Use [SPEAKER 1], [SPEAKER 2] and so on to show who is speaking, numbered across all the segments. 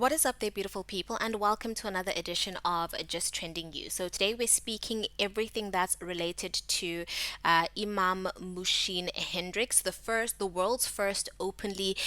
[SPEAKER 1] What is up there, beautiful people, and welcome to another edition of Just Trending You. So today we're speaking everything that's related to Imaan Mushin Hendricks, the world's first openly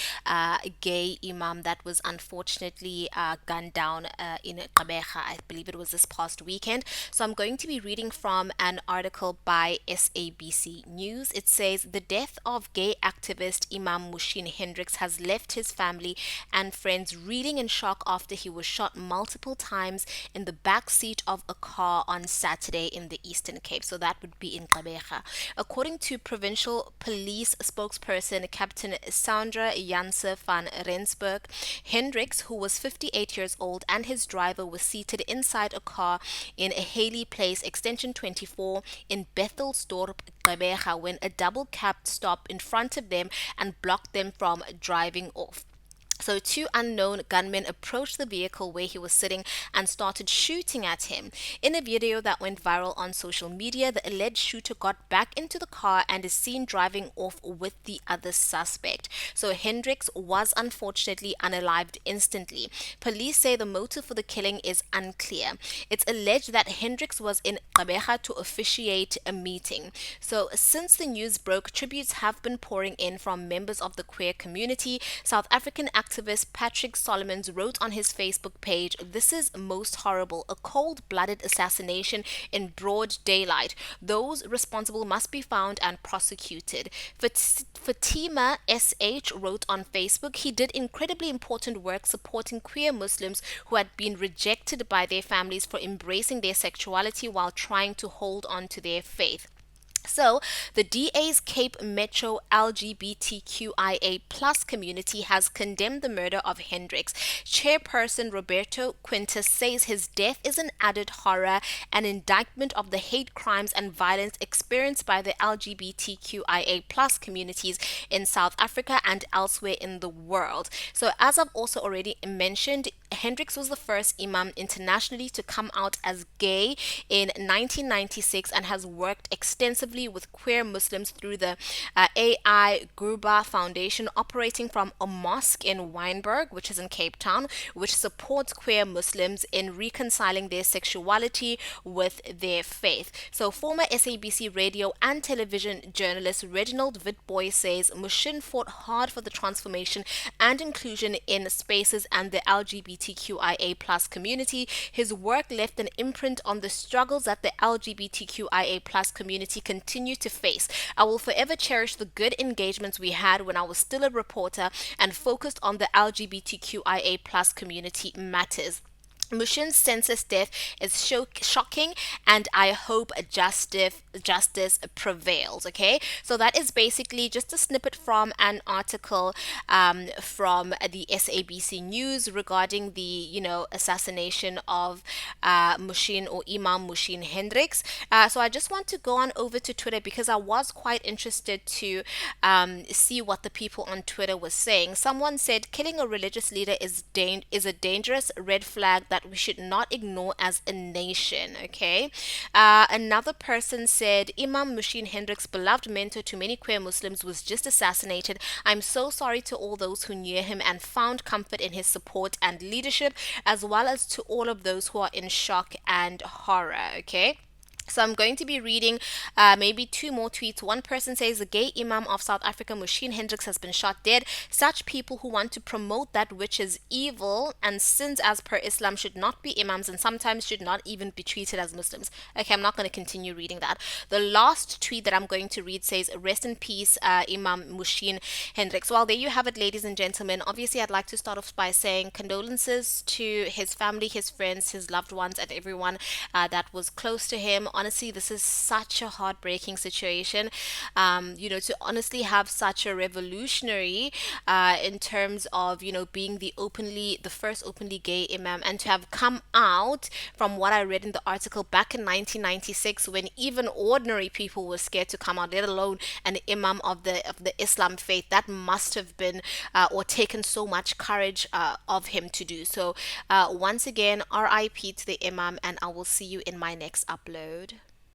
[SPEAKER 1] gay imam that was unfortunately gunned down in Gqeberha. I believe it was this past weekend. So I'm going to be reading from an article by SABC News. It says the death of gay activist Imaan Mushin Hendricks has left his family and friends reeling in shock after he was shot multiple times in the back seat of a car on Saturday in the Eastern Cape. So that would be in Gqeberha. According to provincial police spokesperson Captain Sandra Janse van Rensburg, Hendricks, who was 58 years old, and his driver were seated inside a car in a Haley Place Extension 24 in Bethelsdorp, Gqeberha, when a double cab stopped in front of them and blocked them from driving off. So, two unknown gunmen approached the vehicle where he was sitting and started shooting at him. In a video that went viral on social media, the alleged shooter got back into the car and is seen driving off with the other suspect. So, Hendricks was unfortunately unalived instantly. Police say the motive for the killing is unclear. It's alleged that Hendricks was in Gqeberha to officiate a meeting. So, since the news broke, tributes have been pouring in from members of the queer community. South African activist Patrick Solomons wrote on his Facebook page, "This is most horrible, a cold-blooded assassination in broad daylight. Those responsible must be found and prosecuted." Fatima SH wrote on Facebook, "He did incredibly important work supporting queer Muslims who had been rejected by their families for embracing their sexuality while trying to hold on to their faith." So, the DA's Cape Metro LGBTQIA plus community has condemned the murder of Hendricks. Chairperson Roberto Quintus says his death is an added horror, an indictment of the hate crimes and violence experienced by the LGBTQIA plus communities in South Africa and elsewhere in the world. So, as I've also already mentioned, Hendricks was the first imam internationally to come out as gay in 1996 and has worked extensively with queer Muslims through the AI Gqeberha Foundation, operating from a mosque in Wynberg, which is in Cape Town, which supports queer Muslims in reconciling their sexuality with their faith. So, former SABC radio and television journalist Reginald Witboy says Mushin fought hard for the transformation and inclusion in spaces and the LGBTQIA plus community. His work left an imprint on the struggles that the LGBTQIA plus community continue to face. "I will forever cherish the good engagements we had when I was still a reporter and focused on the LGBTQIA plus community matters. Mushin's senseless death is shocking, and I hope justice prevails." Okay, so that is basically just a snippet from an article from the SABC News regarding the assassination of Mushin or Imaan Mushin Hendricks. So I just want to go on over to Twitter because I was quite interested to see what the people on Twitter was saying. Someone said killing a religious leader is a dangerous red flag that we should not ignore as a nation. Okay, another person said Imaan Mushin Hendricks, beloved mentor to many queer Muslims, was just assassinated. "I'm so sorry to all those who knew him and found comfort in his support and leadership, as well as to all of those who are in shock and horror." Okay, so I'm going to be reading maybe two more tweets. One person says the gay imam of South Africa, Mushin Hendricks, has been shot dead. "Such people who want to promote that which is evil and sins as per Islam should not be imams and sometimes should not even be treated as Muslims." Okay, I'm not going to continue reading that. The last tweet that I'm going to read says, "Rest in peace, Imaan Mushin Hendricks." Well, there you have it, ladies and gentlemen. Obviously, I'd like to start off by saying condolences to his family, his friends, his loved ones, and everyone that was close to him. Honestly, this is such a heartbreaking situation. To honestly have such a revolutionary in terms of, being the first openly gay imam, and to have come out from what I read in the article back in 1996 when even ordinary people were scared to come out, let alone an imam of the Islam faith. That must have been or taken so much courage of him to do. So once again, RIP to the imam, and I will see you in my next upload.